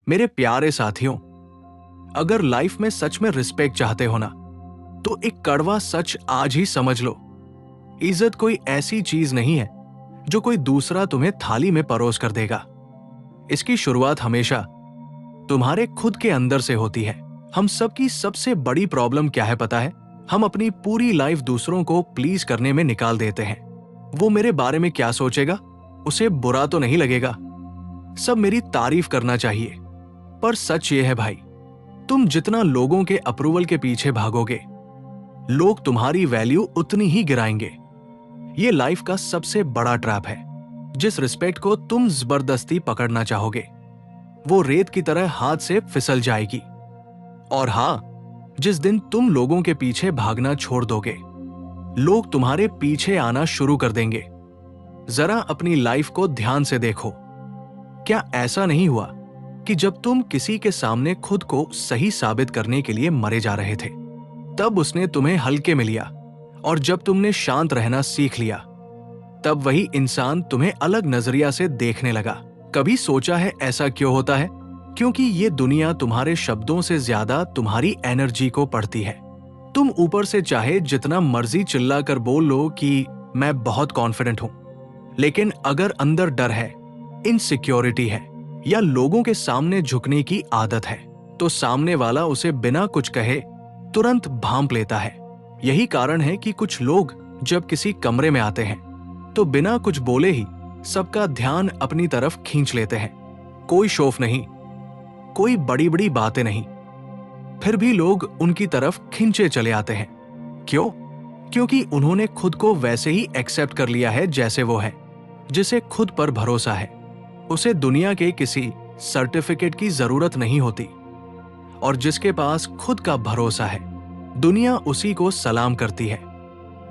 मेरे प्यारे साथियों, अगर लाइफ में सच में रिस्पेक्ट चाहते हो ना, तो एक कड़वा सच आज ही समझ लो। इज्जत कोई ऐसी चीज नहीं है जो कोई दूसरा तुम्हें थाली में परोस कर देगा। इसकी शुरुआत हमेशा तुम्हारे खुद के अंदर से होती है। हम सबकी सबसे बड़ी प्रॉब्लम क्या है पता है? हम अपनी पूरी लाइफ दूसरों को प्लीज करने में निकाल देते हैं। वो मेरे बारे में क्या सोचेगा, उसे बुरा तो नहीं लगेगा, सब मेरी तारीफ करना चाहिए। पर सच ये है भाई, तुम जितना लोगों के अप्रूवल के पीछे भागोगे, लोग तुम्हारी वैल्यू उतनी ही गिराएंगे। ये लाइफ का सबसे बड़ा ट्रैप है। जिस रिस्पेक्ट को तुम जबरदस्ती पकड़ना चाहोगे, वो रेत की तरह हाथ से फिसल जाएगी। और हां, जिस दिन तुम लोगों के पीछे भागना छोड़ दोगे, लोग तुम्हारे पीछे आना शुरू कर देंगे। जरा अपनी लाइफ को ध्यान से देखो। क्या ऐसा नहीं हुआ कि जब तुम किसी के सामने खुद को सही साबित करने के लिए मरे जा रहे थे, तब उसने तुम्हें हल्के में लिया, और जब तुमने शांत रहना सीख लिया, तब वही इंसान तुम्हें अलग नजरिया से देखने लगा? कभी सोचा है ऐसा क्यों होता है? क्योंकि ये दुनिया तुम्हारे शब्दों से ज्यादा तुम्हारी एनर्जी को पढ़ती है। तुम ऊपर से चाहे जितना मर्जी चिल्ला कर बोल लो कि मैं बहुत कॉन्फिडेंट हूं, लेकिन अगर अंदर डर है, इनसिक्योरिटी है, या लोगों के सामने झुकने की आदत है, तो सामने वाला उसे बिना कुछ कहे तुरंत भांप लेता है। यही कारण है कि कुछ लोग जब किसी कमरे में आते हैं, तो बिना कुछ बोले ही सबका ध्यान अपनी तरफ खींच लेते हैं। कोई शोफ नहीं, कोई बड़ी बड़ी बातें नहीं, फिर भी लोग उनकी तरफ खींचे चले आते हैं। क्यों? क्योंकि उन्होंने खुद को वैसे ही एक्सेप्ट कर लिया है जैसे वो है। जिसे खुद पर भरोसा है, उसे दुनिया के किसी सर्टिफिकेट की जरूरत नहीं होती, और जिसके पास खुद का भरोसा है, दुनिया उसी को सलाम करती है।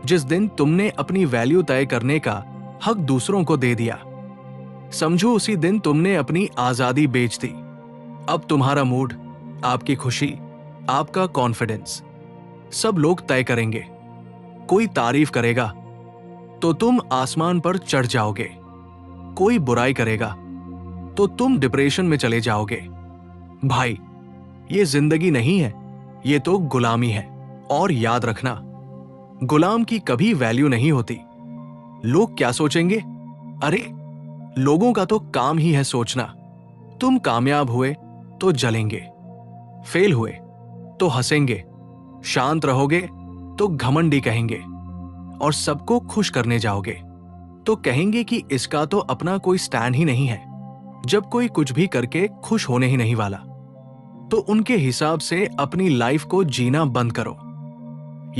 जिस दिन तुमने अपनी वैल्यू तय करने का हक दूसरों को दे दिया, समझो उसी दिन तुमने अपनी आजादी बेच दी। अब तुम्हारा मूड, आपकी खुशी, आपका कॉन्फिडेंस सब लोग तय करेंगे। कोई तारीफ करेगा तो तुम आसमान पर चढ़ जाओगे, कोई बुराई करेगा तो तुम डिप्रेशन में चले जाओगे। भाई, ये जिंदगी नहीं है, ये तो गुलामी है। और याद रखना, गुलाम की कभी वैल्यू नहीं होती। लोग क्या सोचेंगे? अरे, लोगों का तो काम ही है सोचना। तुम कामयाब हुए तो जलेंगे, फेल हुए तो हंसेंगे, शांत रहोगे तो घमंडी कहेंगे, और सबको खुश करने जाओगे तो कहेंगे कि इसका तो अपना कोई स्टैंड ही नहीं है। जब कोई कुछ भी करके खुश होने ही नहीं वाला, तो उनके हिसाब से अपनी लाइफ को जीना बंद करो।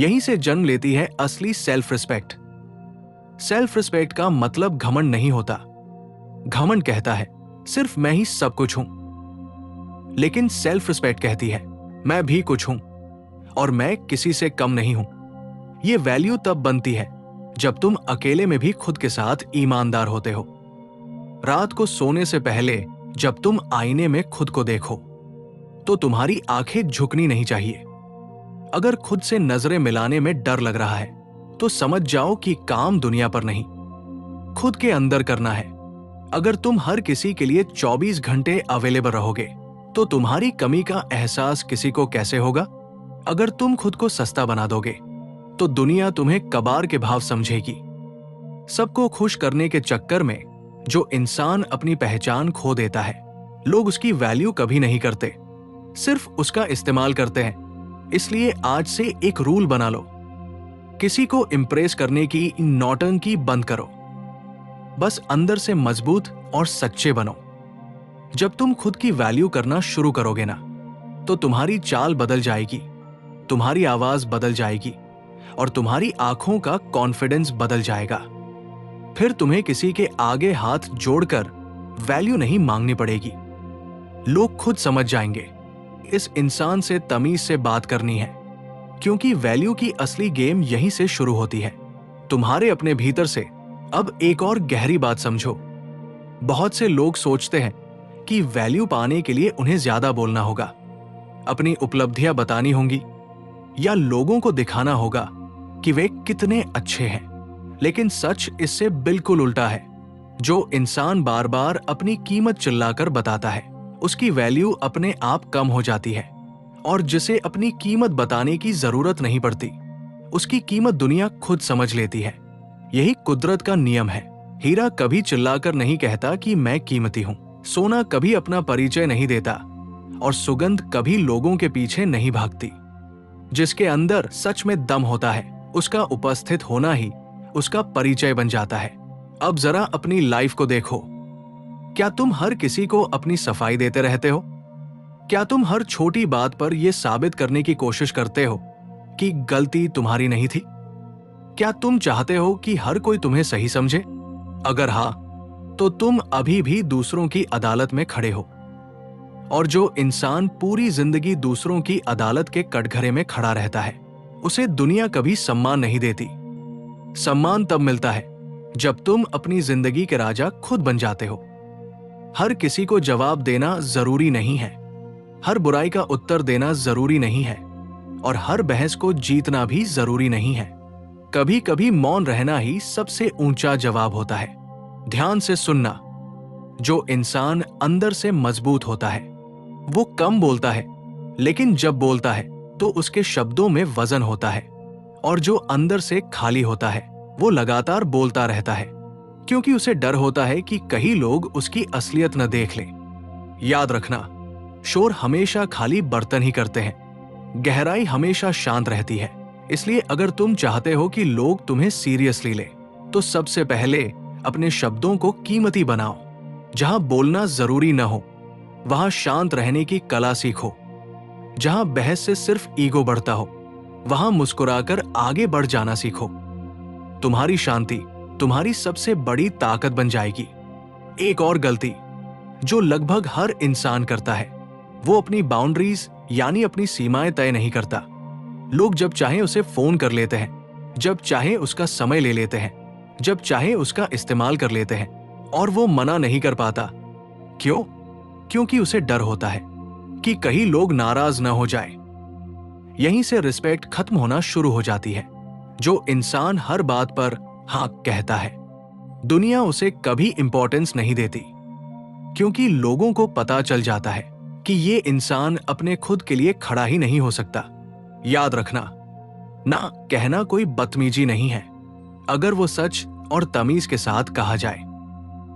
यहीं से जन्म लेती है असली सेल्फ रिस्पेक्ट। सेल्फ रिस्पेक्ट का मतलब घमंड नहीं होता। घमंड कहता है सिर्फ मैं ही सब कुछ हूं, लेकिन सेल्फ रिस्पेक्ट कहती है मैं भी कुछ हूं, और मैं किसी से कम नहीं हूं। यह वैल्यू तब बनती है जब तुम अकेले में भी खुद के साथ ईमानदार होते हो। रात को सोने से पहले जब तुम आईने में खुद को देखो, तो तुम्हारी आंखें झुकनी नहीं चाहिए। अगर खुद से नजरें मिलाने में डर लग रहा है, तो समझ जाओ कि काम दुनिया पर नहीं, खुद के अंदर करना है। अगर तुम हर किसी के लिए 24 घंटे अवेलेबल रहोगे, तो तुम्हारी कमी का एहसास किसी को कैसे होगा? अगर तुम खुद को सस्ता बना दोगे, तो दुनिया तुम्हें कबाड़ के भाव समझेगी। सबको खुश करने के चक्कर में जो इंसान अपनी पहचान खो देता है, लोग उसकी वैल्यू कभी नहीं करते, सिर्फ उसका इस्तेमाल करते हैं। इसलिए आज से एक रूल बना लो, किसी को इंप्रेस करने की नौटंकी बंद करो। बस अंदर से मजबूत और सच्चे बनो। जब तुम खुद की वैल्यू करना शुरू करोगे ना, तो तुम्हारी चाल बदल जाएगी, तुम्हारी आवाज बदल जाएगी, और तुम्हारी आंखों का कॉन्फिडेंस बदल जाएगा। फिर तुम्हें किसी के आगे हाथ जोड़कर वैल्यू नहीं मांगनी पड़ेगी। लोग खुद समझ जाएंगे इस इंसान से तमीज से बात करनी है, क्योंकि वैल्यू की असली गेम यहीं से शुरू होती है, तुम्हारे अपने भीतर से। अब एक और गहरी बात समझो। बहुत से लोग सोचते हैं कि वैल्यू पाने के लिए उन्हें ज्यादा बोलना होगा, अपनी उपलब्धियां बतानी होंगी, या लोगों को दिखाना होगा कि वे कितने अच्छे हैं। लेकिन सच इससे बिल्कुल उल्टा है। जो इंसान बार बार अपनी कीमत चिल्लाकर बताता है, उसकी वैल्यू अपने आप कम हो जाती है, और जिसे अपनी कीमत बताने की जरूरत नहीं पड़ती, उसकी कीमत दुनिया खुद समझ लेती है। यही कुदरत का नियम है। हीरा कभी चिल्लाकर नहीं कहता कि मैं कीमती हूं, सोना कभी अपना परिचय नहीं देता, और सुगंध कभी लोगों के पीछे नहीं भागती। जिसके अंदर सच में दम होता है, उसका उपस्थित होना ही उसका परिचय बन जाता है। अब जरा अपनी लाइफ को देखो। क्या तुम हर किसी को अपनी सफाई देते रहते हो? क्या तुम हर छोटी बात पर यह साबित करने की कोशिश करते हो कि गलती तुम्हारी नहीं थी? क्या तुम चाहते हो कि हर कोई तुम्हें सही समझे? अगर हाँ, तो तुम अभी भी दूसरों की अदालत में खड़े हो। और जो इंसान पूरी जिंदगी दूसरों की अदालत के कटघरे में खड़ा रहता है, उसे दुनिया कभी सम्मान नहीं देती। सम्मान तब मिलता है जब तुम अपनी जिंदगी के राजा खुद बन जाते हो। हर किसी को जवाब देना जरूरी नहीं है, हर बुराई का उत्तर देना जरूरी नहीं है, और हर बहस को जीतना भी जरूरी नहीं है। कभी कभी मौन रहना ही सबसे ऊंचा जवाब होता है। ध्यान से सुनना। जो इंसान अंदर से मजबूत होता है वो कम बोलता है, लेकिन जब बोलता है तो उसके शब्दों में वजन होता है। और जो अंदर से खाली होता है वो लगातार बोलता रहता है, क्योंकि उसे डर होता है कि कहीं लोग उसकी असलियत न देख लें। याद रखना, शोर हमेशा खाली बर्तन ही करते हैं, गहराई हमेशा शांत रहती है। इसलिए अगर तुम चाहते हो कि लोग तुम्हें सीरियसली ले, तो सबसे पहले अपने शब्दों को कीमती बनाओ। जहां बोलना जरूरी न हो, वहां शांत रहने की कला सीखो। जहां बहस से सिर्फ ईगो बढ़ता हो, वहां मुस्कुराकर आगे बढ़ जाना सीखो। तुम्हारी शांति तुम्हारी सबसे बड़ी ताकत बन जाएगी। एक और गलती जो लगभग हर इंसान करता है, वो अपनी बाउंड्रीज यानी अपनी सीमाएं तय नहीं करता। लोग जब चाहे उसे फोन कर लेते हैं, जब चाहे उसका समय ले लेते हैं, जब चाहे उसका इस्तेमाल कर लेते हैं, और वो मना नहीं कर पाता। क्यों? क्योंकि उसे डर होता है कि कहीं लोग नाराज न हो जाए। यहीं से रिस्पेक्ट खत्म होना शुरू हो जाती है। जो इंसान हर बात पर हाँ कहता है, दुनिया उसे कभी इंपॉर्टेंस नहीं देती, क्योंकि लोगों को पता चल जाता है कि ये इंसान अपने खुद के लिए खड़ा ही नहीं हो सकता। याद रखना, ना कहना कोई बदतमीजी नहीं है। अगर वो सच और तमीज के साथ कहा जाए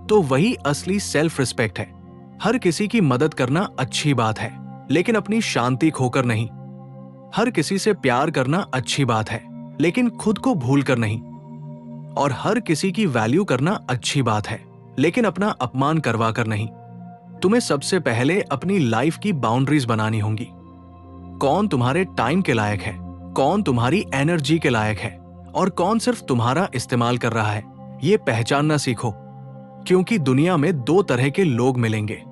तो वही असली सेल्फ रिस्पेक्ट है। हर किसी की मदद करना अच्छी बात है, लेकिन अपनी शांति खोकर नहीं। हर किसी से प्यार करना अच्छी बात है, लेकिन खुद को भूल कर नहीं। और हर किसी की वैल्यू करना अच्छी बात है, लेकिन अपना अपमान करवा कर नहीं। तुम्हें सबसे पहले अपनी लाइफ की बाउंड्रीज बनानी होंगी। कौन तुम्हारे टाइम के लायक है, कौन तुम्हारी एनर्जी के लायक है, और कौन सिर्फ तुम्हारा इस्तेमाल कर रहा है, ये पहचानना सीखो। क्योंकि दुनिया में दो तरह के लोग मिलेंगे,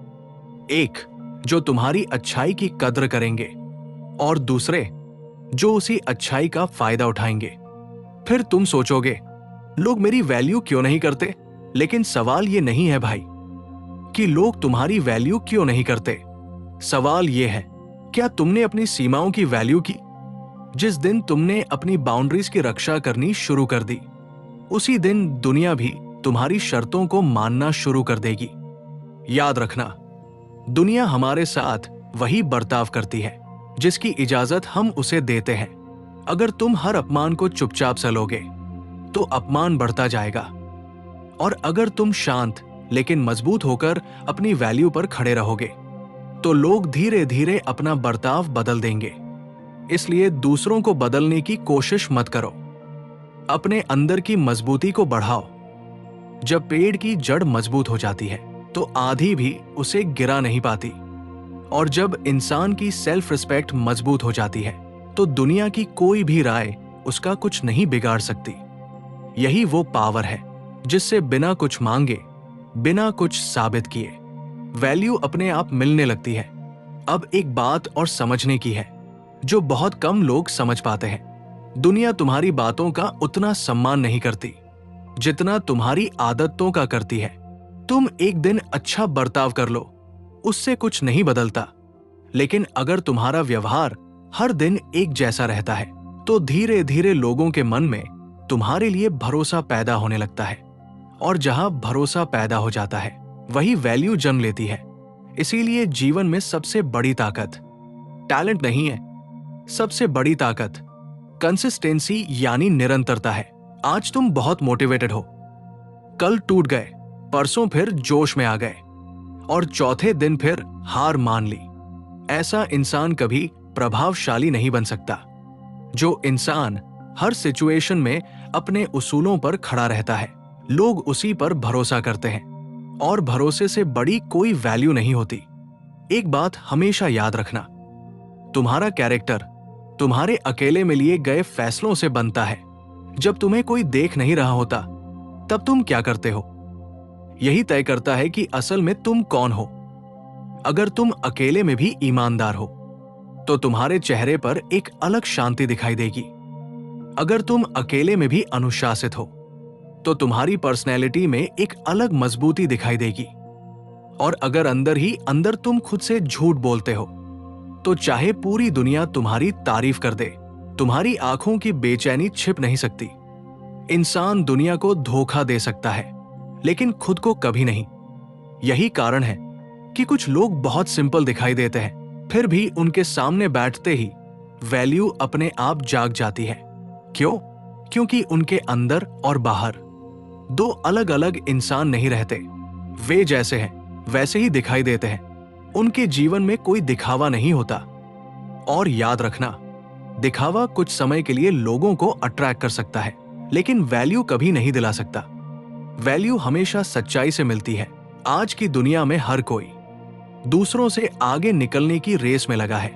एक जो तुम्हारी अच्छाई की कद्र करेंगे, और दूसरे जो उसी अच्छाई का फायदा उठाएंगे। फिर तुम सोचोगे, लोग मेरी वैल्यू क्यों नहीं करते? लेकिन सवाल ये नहीं है भाई कि लोग तुम्हारी वैल्यू क्यों नहीं करते। सवाल ये है, क्या तुमने अपनी सीमाओं की वैल्यू की? जिस दिन तुमने अपनी बाउंड्रीज की रक्षा करनी शुरू कर दी, उसी दिन दुनिया भी तुम्हारी शर्तों को मानना शुरू कर देगी। याद रखना, दुनिया हमारे साथ वही बर्ताव करती है जिसकी इजाजत हम उसे देते हैं। अगर तुम हर अपमान को चुपचाप सलोगे तो अपमान बढ़ता जाएगा, और अगर तुम शांत लेकिन मजबूत होकर अपनी वैल्यू पर खड़े रहोगे तो लोग धीरे धीरे अपना बर्ताव बदल देंगे। इसलिए दूसरों को बदलने की कोशिश मत करो, अपने अंदर की मजबूती को बढ़ाओ। जब पेड़ की जड़ मजबूत हो जाती है तो आंधी भी उसे गिरा नहीं पाती, और जब इंसान की सेल्फ रिस्पेक्ट मजबूत हो जाती है तो दुनिया की कोई भी राय उसका कुछ नहीं बिगाड़ सकती। यही वो पावर है जिससे बिना कुछ मांगे, बिना कुछ साबित किए, वैल्यू अपने आप मिलने लगती है। अब एक बात और समझने की है जो बहुत कम लोग समझ पाते हैं। दुनिया तुम्हारी बातों का उतना सम्मान नहीं करती जितना तुम्हारी आदतों का करती है। तुम एक दिन अच्छा बर्ताव कर लो, उससे कुछ नहीं बदलता, लेकिन अगर तुम्हारा व्यवहार हर दिन एक जैसा रहता है तो धीरे धीरे लोगों के मन में तुम्हारे लिए भरोसा पैदा होने लगता है, और जहां भरोसा पैदा हो जाता है वही वैल्यू जन्म लेती है। इसीलिए जीवन में सबसे बड़ी ताकत टैलेंट नहीं है, सबसे बड़ी ताकत कंसिस्टेंसी यानी निरंतरता है। आज तुम बहुत मोटिवेटेड हो, कल टूट गए, परसों फिर जोश में आ गए और चौथे दिन फिर हार मान ली। ऐसा इंसान कभी प्रभावशाली नहीं बन सकता। जो इंसान हर सिचुएशन में अपने उसूलों पर खड़ा रहता है, लोग उसी पर भरोसा करते हैं और भरोसे से बड़ी कोई वैल्यू नहीं होती। एक बात हमेशा याद रखना, तुम्हारा कैरेक्टर तुम्हारे अकेले में लिए गए फैसलों से बनता है। जब तुम्हें कोई देख नहीं रहा होता तब तुम क्या करते हो, यही तय करता है कि असल में तुम कौन हो। अगर तुम अकेले में भी ईमानदार हो तो तुम्हारे चेहरे पर एक अलग शांति दिखाई देगी। अगर तुम अकेले में भी अनुशासित हो तो तुम्हारी पर्सनैलिटी में एक अलग मजबूती दिखाई देगी। और अगर अंदर ही अंदर तुम खुद से झूठ बोलते हो तो चाहे पूरी दुनिया तुम्हारी तारीफ कर दे, तुम्हारी आंखों की बेचैनी छिप नहीं सकती। इंसान दुनिया को धोखा दे सकता है लेकिन खुद को कभी नहीं। यही कारण है कि कुछ लोग बहुत सिंपल दिखाई देते हैं, फिर भी उनके सामने बैठते ही वैल्यू अपने आप जाग जाती है। क्यों? क्योंकि उनके अंदर और बाहर दो अलग अलग इंसान नहीं रहते। वे जैसे हैं वैसे ही दिखाई देते हैं। उनके जीवन में कोई दिखावा नहीं होता। और याद रखना, दिखावा कुछ समय के लिए लोगों को अट्रैक्ट कर सकता है लेकिन वैल्यू कभी नहीं दिला सकता। वैल्यू हमेशा सच्चाई से मिलती है। आज की दुनिया में हर कोई दूसरों से आगे निकलने की रेस में लगा है।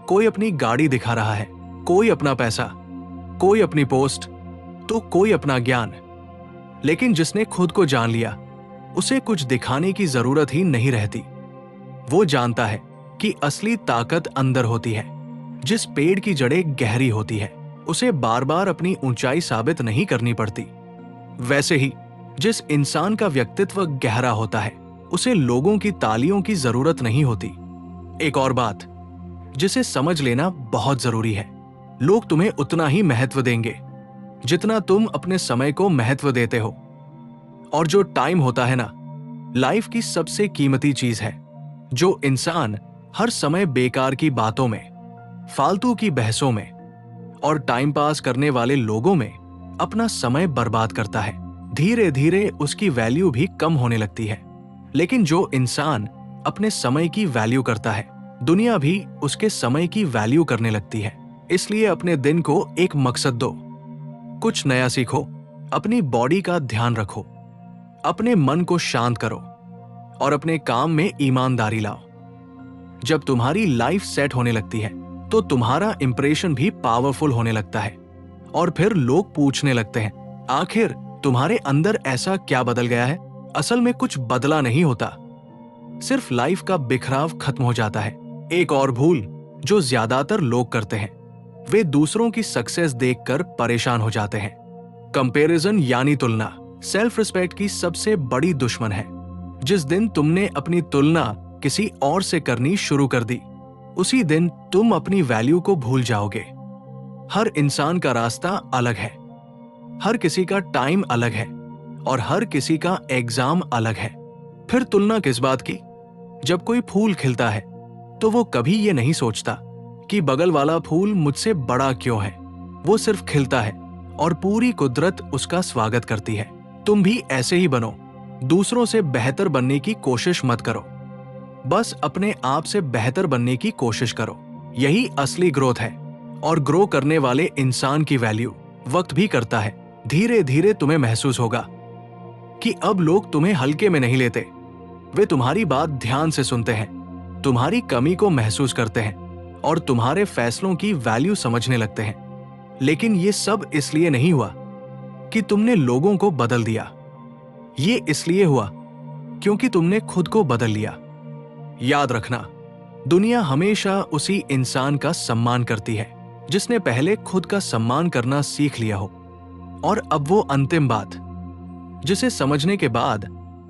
कोई अपनी गाड़ी दिखा रहा है, कोई अपना पैसा, कोई अपनी पोस्ट, तो कोई अपना ज्ञान। लेकिन जिसने खुद को जान लिया उसे कुछ दिखाने की जरूरत ही नहीं रहती। वो जानता है कि असली ताकत अंदर होती है। जिस पेड़ की जड़ें गहरी होती है उसे बार बार अपनी ऊंचाई साबित नहीं करनी पड़ती। वैसे ही जिस इंसान का व्यक्तित्व गहरा होता है उसे लोगों की तालियों की जरूरत नहीं होती। एक और बात जिसे समझ लेना बहुत जरूरी है, लोग तुम्हें उतना ही महत्व देंगे जितना तुम अपने समय को महत्व देते हो। और जो टाइम होता है ना, लाइफ की सबसे कीमती चीज है। जो इंसान हर समय बेकार की बातों में, फालतू की बहसों में और टाइम पास करने वाले लोगों में अपना समय बर्बाद करता है, धीरे धीरे उसकी वैल्यू भी कम होने लगती है। लेकिन जो इंसान अपने समय की वैल्यू करता है, दुनिया भी उसके समय की वैल्यू करने लगती है। इसलिए अपने दिन को एक मकसद दो, कुछ नया सीखो, अपनी बॉडी का ध्यान रखो, अपने मन को शांत करो और अपने काम में ईमानदारी लाओ। जब तुम्हारी लाइफ सेट होने लगती है तो तुम्हारा इंप्रेशन भी पावरफुल होने लगता है और फिर लोग पूछने लगते हैं, आखिर तुम्हारे अंदर ऐसा क्या बदल गया है? असल में कुछ बदला नहीं होता, सिर्फ लाइफ का बिखराव खत्म हो जाता है। एक और भूल जो ज्यादातर लोग करते हैं, वे दूसरों की सक्सेस देखकर परेशान हो जाते हैं। कंपैरिजन यानी तुलना सेल्फ रिस्पेक्ट की सबसे बड़ी दुश्मन है। जिस दिन तुमने अपनी तुलना किसी और से करनी शुरू कर दी, उसी दिन तुम अपनी वैल्यू को भूल जाओगे। हर इंसान का रास्ता अलग है, हर किसी का टाइम अलग है और हर किसी का एग्जाम अलग है। फिर तुलना किस बात की? जब कोई फूल खिलता है तो वो कभी ये नहीं सोचता कि बगल वाला फूल मुझसे बड़ा क्यों है। वो सिर्फ खिलता है और पूरी कुदरत उसका स्वागत करती है। तुम भी ऐसे ही बनो, दूसरों से बेहतर बनने की कोशिश मत करो, बस अपने आप से बेहतर बनने की कोशिश करो। यही असली ग्रोथ है। और ग्रो करने वाले इंसान की वैल्यू वक्त भी करता है। धीरे धीरे तुम्हें महसूस होगा कि अब लोग तुम्हें हल्के में नहीं लेते, वे तुम्हारी बात ध्यान से सुनते हैं, तुम्हारी कमी को महसूस करते हैं और तुम्हारे फैसलों की वैल्यू समझने लगते हैं। लेकिन ये सब इसलिए नहीं हुआ कि तुमने लोगों को बदल दिया, ये इसलिए हुआ क्योंकि तुमने खुद को बदल लिया। याद रखना, दुनिया हमेशा उसी इंसान का सम्मान करती है जिसने पहले खुद का सम्मान करना सीख लिया हो। और अब वो अंतिम बात जिसे समझने के बाद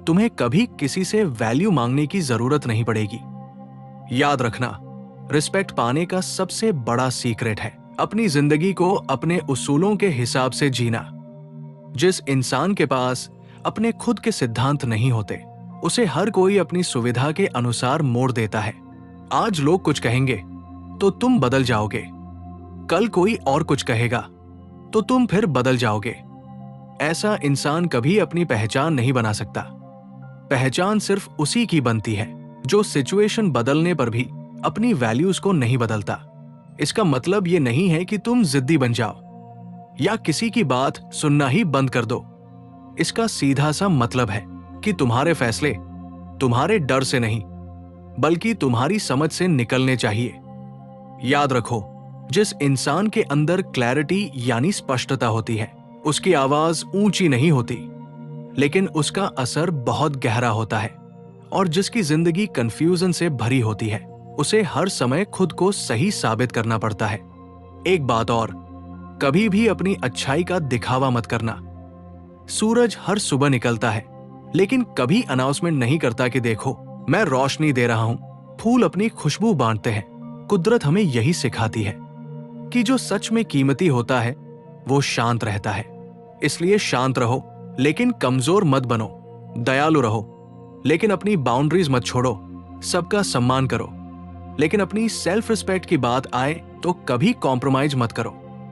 तुम्हें कभी किसी से वैल्यू मांगने की जरूरत नहीं पड़ेगी। याद रखना, रिस्पेक्ट पाने का सबसे बड़ा सीक्रेट है अपनी जिंदगी को अपने उसूलों के हिसाब से जीना। जिस इंसान के पास अपने खुद के सिद्धांत नहीं होते, उसे हर कोई अपनी सुविधा के अनुसार मोड़ देता है। आज लोग कुछ कहेंगे तो तुम बदल जाओगे, कल कोई और कुछ कहेगा तो तुम फिर बदल जाओगे। ऐसा इंसान कभी अपनी पहचान नहीं बना सकता। पहचान सिर्फ उसी की बनती है जो सिचुएशन बदलने पर भी अपनी वैल्यूज को नहीं बदलता। इसका मतलब ये नहीं है कि तुम जिद्दी बन जाओ या किसी की बात सुनना ही बंद कर दो। इसका सीधा सा मतलब है कि तुम्हारे फैसले तुम्हारे डर से नहीं बल्कि तुम्हारी समझ से निकलने चाहिए। याद रखो, जिस इंसान के अंदर क्लैरिटी यानी स्पष्टता होती है उसकी आवाज ऊंची नहीं होती, लेकिन उसका असर बहुत गहरा होता है। और जिसकी जिंदगी कंफ्यूजन से भरी होती है उसे हर समय खुद को सही साबित करना पड़ता है। एक बात और, कभी भी अपनी अच्छाई का दिखावा मत करना। सूरज हर सुबह निकलता है लेकिन कभी अनाउंसमेंट नहीं करता कि देखो मैं रोशनी दे रहा हूं। फूल अपनी खुशबू बांटते हैं। कुदरत हमें यही सिखाती है कि जो सच में कीमती होता है वो शांत रहता है। इसलिए शांत रहो लेकिन कमजोर मत बनो। दयालु रहो लेकिन अपनी बाउंड्रीज मत छोड़ो। सबका सम्मान करो लेकिन अपनी सेल्फ रिस्पेक्ट की बात आए तो कभी कॉम्प्रोमाइज मत करो,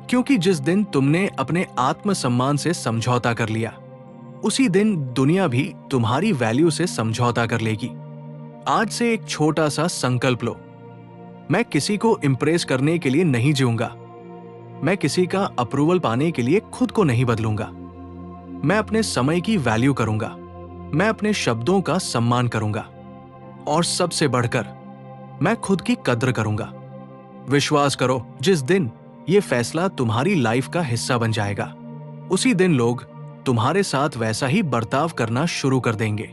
क्योंकि जिस दिन तुमने अपने आत्मसम्मान से समझौता कर लिया उसी दिन दुनिया भी तुम्हारी वैल्यू से समझौता कर लेगी। आज से एक छोटा सा संकल्प लो, मैं किसी को इंप्रेस करने के लिए नहीं जीऊंगा। मैं किसी का अप्रूवल पाने के लिए खुद को नहीं बदलूंगा। मैं अपने समय की वैल्यू करूंगा। मैं अपने शब्दों का सम्मान करूंगा और सबसे बढ़कर मैं खुद की कद्र करूंगा। विश्वास करो, जिस दिन यह फैसला तुम्हारी लाइफ का हिस्सा बन जाएगा उसी दिन लोग तुम्हारे साथ वैसा ही बर्ताव करना शुरू कर देंगे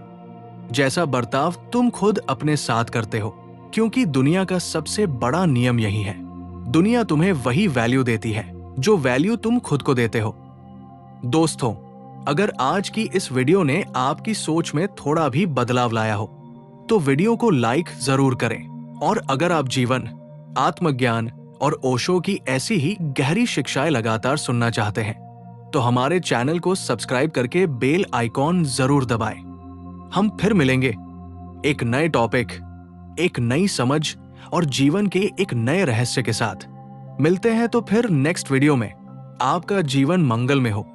जैसा बर्ताव तुम खुद अपने साथ करते हो, क्योंकि दुनिया का सबसे बड़ा नियम यही है। दुनिया तुम्हें वही वैल्यू देती है जो वैल्यू तुम खुद को देते हो। दोस्तों, अगर आज की इस वीडियो ने आपकी सोच में थोड़ा भी बदलाव लाया हो तो वीडियो को लाइक जरूर करें। और अगर आप जीवन, आत्मज्ञान और ओशो की ऐसी ही गहरी शिक्षाएं लगातार सुनना चाहते हैं तो हमारे चैनल को सब्सक्राइब करके बेल आइकॉन जरूर दबाएं। हम फिर मिलेंगे एक नए टॉपिक, एक नई समझ और जीवन के एक नए रहस्य के साथ। मिलते हैं तो फिर नेक्स्ट वीडियो में। आपका जीवन मंगल में हो।